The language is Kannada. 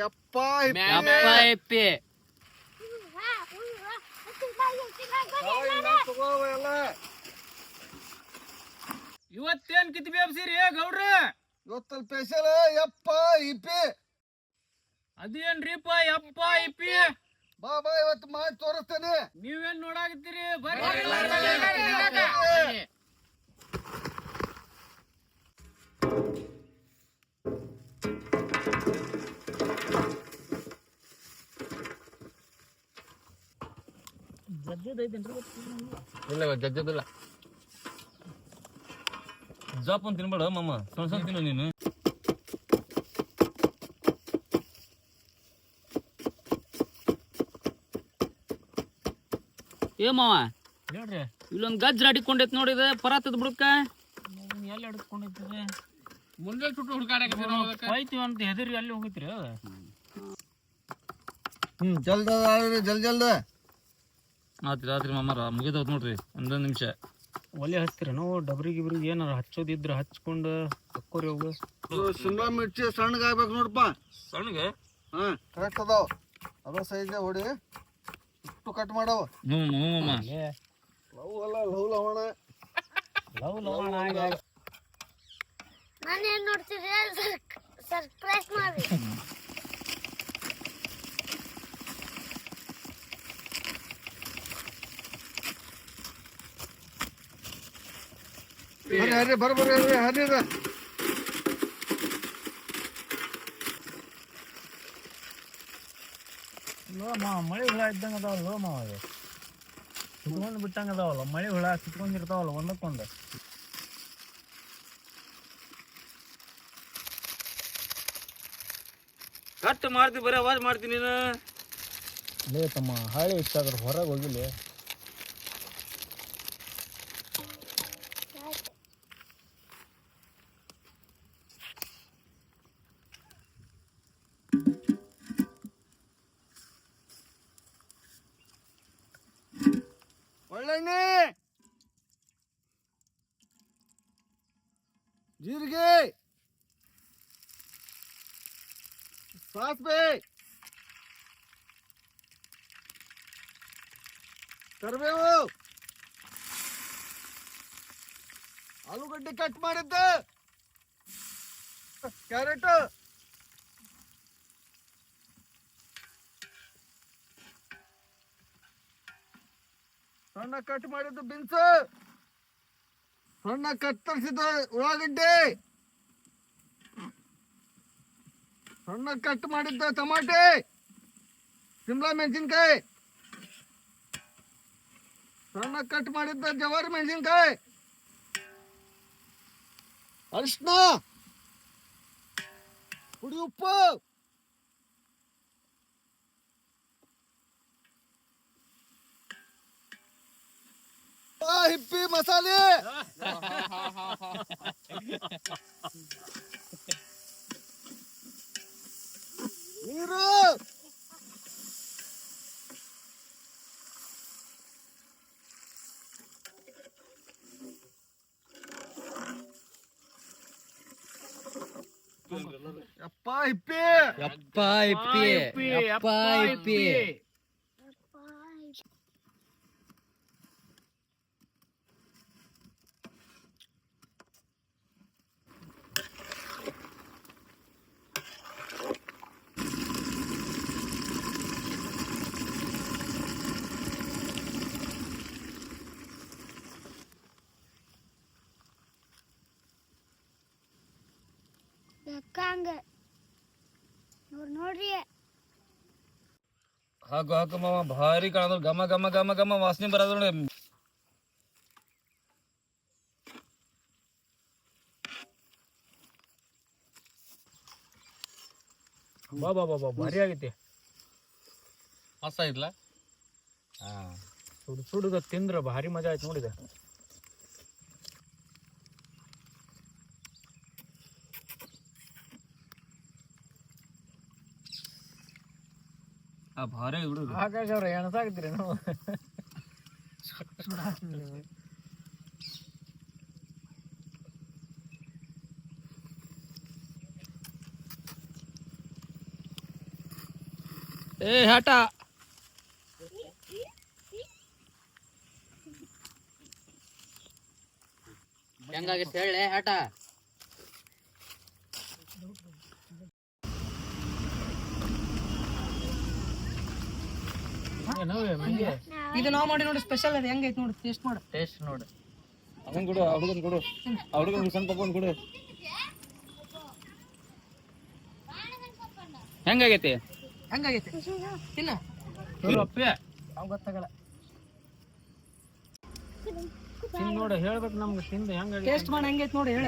ಯಪ್ಪ ಎಪ್ಪಿ ಇವತ್ತೇನ್ ಕಿತ್ತಿ ಬೇಬ್ಸಿರಿ ಗೌಡ್ರ? ಇವತ್ತಲ್ಲಿ ಸ್ಪೆಷಲ್ ಯಪ್ಪ ಇಪಿ. ಅದೇನ್ರಿಪ್ಪ ಯಪ್ಪ ಇಪ್ಪಿ? ಬಾ ಬಾ ಇವತ್ತು ಮಾಡಿ ತೋರಿಸ್ತೇನೆ. ನೀವೇನ್ ನೋಡಾಕತ್ತೀರಿ? ಇಲ್ಲ ಜಜ್ಜದಿಲ್ಲ. ಜಾಪನ್ ತಿನ್ಬೇಡ ಮಾಮ, ಸಣ್ಣ ಸಣ್ಣ ತಿನ್ನು ನೀನು. ಏ ಮಾವ, ಹೇಳ್ರಿ, ಇಲ್ಲೊಂದ್ ಗಜ್ರ ಅಡಿಕೊಂಡೈತ್ ನೋಡಿದೆ ಪರಾತದ ಬುಡಕ್ಕ. ಎಲ್ಲಿ ಹಿಡ್ಕೊಂಡೈತಿದೆ? ಮುಂದೆ ಸುಟ್ಟು ಹುಡುಕಾಡಕತ್ತೀವಿ ಅಂತ ಹೆದರಿ ಅಲ್ಲಿ ಹೋಗಿತ್ರಿ. ಜಲ್ದ ಜಲ್ದ ಆತ್ರಿ ಆತ್ರಿ ಮಾಮಾರ, ಮುಗಿದವ್ ನೋಡ್ರಿ. ಒಂದೊಂದು ನಿಮಿಷ ಒಲೆ ಹಚ್ತೀರೇನೋ? ಡಬ್ರಿ ಗಿಬ್ರಿಗೆ ಏನಾರ ಹಚ್ಚೋದಿದ್ರ ಹಚ್ಕೊಂಡು ತಕ್ಕೋರಿ ಹೋಗು. ಶಿಮ್ಲಾ ಮಿರ್ಚಿ ಸಣ್ಣಗೆ ಆಗ್ಬೇಕು ನೋಡಪ್ಪ. ಸಣ್ಣಗೆ ಕರೆಕ್ಟ್ ಅದಾವ. ಅದ ಸೈಜ್ ಹೊಡಿ, ಇಷ್ಟು ಕಟ್ ಮಾಡವ. ಮಾಮ ಲವ್ ಅಲ್ಲ, ಲವ್ ಲವಣ. ನಾನೇನ್ ನೋಡ್ತೀರಿ? ಸರ್ಪ್ರೈಸ್ ಮಾಡಿ. ಹರಿ ಬರ್ಬರ್ರಿ ಹರಿದ. ಮಳೆ ಹುಳ ಇದ್ದಂಗ ಅದಾವಲ್ಲ ಮಾವ, ಕಿತ್ಕೊಂಡ್ ಬಿಟ್ಟಂಗ ಅದಾವಲ್ಲ. ಮಳೆ ಹುಳ ಕಿತ್ಕೊಂಡಿರ್ತಾವಲ್ಲ ಒಂದಕ್ಕೊಂದು. ಕಟ್ ಮಾಡ್ತಿ, ಬರೀ ಅವಾಜ್ ಮಾಡ್ತೀನಿ ನೀನು. ಲೇ ತಮ್ಮ, ಹಳೆ ಇಷ್ಟಾದ್ರ ಹೊರಗೆ ಹೋಗಿಲ್ಲ. ಒಳ್ಳೆಣ್ಣೆ, ಜೀರಿಗೆ, ಸಾಸಿವೆ, ಕರಿಬೇವು, ಆಲೂಗಡ್ಡೆ ಕಟ್ ಮಾಡಿದ್ದ, ಕ್ಯಾರೆಟ್, ಸಣ್ಣ ಕಟ್ ಮಾಡಿದ್ದು ಬೀನ್ಸ್, ಸಣ್ಣ ಕತ್ತರಿಸಿದ ಉಳ್ಳಾಗಡ್ಡೆ, ಸಣ್ಣ ಕಟ್ ಮಾಡಿದ್ದ ಟಮಾಟೆ, ಶಿಮ್ಲಾ ಮೆಣಸಿನ್ಕಾಯಿ, ಸಣ್ಣ ಕಟ್ ಮಾಡಿದ್ದ ಜವಾರಿ ಮೆಣಸಿನ್ಕಾಯಿ, ಅರಿಶಿನ, ಪುಡಿ ಉಪ್ಪು, ಹಿಪ್ಪಿ ಮಸಾಲೆ, ನೀರು, ಯಪ್ಪ ಹಿಪ್ಪಿ, ಯಪ್ಪ ಇಪ್ಪಿ, ಯಪ್ಪ ಇಪ್ಪಿ. ಹಂಗ ನೋಡ್ರಿ. ಹಾಕು ಹಾಕು ಮಾಮ, ಭಾರಿ ಕಾಣದ್ರು. ಘಮ ಘಮ ಘಮ ಘಮ ವಾಸನೆ ಬರೋದು ನೋಡಿ. ಬಾ ಬಾ ಬಾ ಬಾ, ಭಾರಿ ಆಗೈತಿ. ಮಸ್ತ್ ಆಗಿಲ್ಲ? ಸುಡು ಸುಡುದ ತಿಂದ್ರ ಭಾರಿ ಮಜಾ ಆಯ್ತು ನೋಡಿದೆ. ಭಾರಿ ಬಿಡುದು. ಆಕಾಶ ಅವ್ರ ಎಣಸಾಕತ್ತೀರಿ ನಾವು. ಏ ಹಠ ಹೆಂಗಾಗಿತ್ತು ಹೇಳಿ ಆಟ ಇದು ನಾವು ಮಾಡಿ ನೋಡಿ ಸ್ಪೆಷಲ್ ಅದು ಹೆಂಗೈತೆ ನೋಡಿ ಟೇಸ್ಟ್ ಮಾಡು ಟೇಸ್ಟ್ ನೋಡು ಅದನ್ ಕೊಡು ಹುಡುಗನ್ ಕೊಡು ಹುಡುಗನ್ ಸಣ್ಣ ಪಪ್ಪನ್ ಕೊಡು ಹೆಂಗಾಗೈತಿ ಹೆಂಗಾಗೈತೆ ತಿನ್ನ ಅಪ್ಪೆ ಅವ್ ಗೊತ್ತಾಗಲ್ಲ ತಿಂದು ನೋಡಿ ಹೇಳ್ಬೇಕು ನಮ್ಗೆ ತಿಂದು ಹೆಂಗಾಗೈತಿ ಟೇಸ್ಟ್ ಮಾಡಿ ಹೆಂಗೈತೆ ನೋಡಿ ಹೇಳ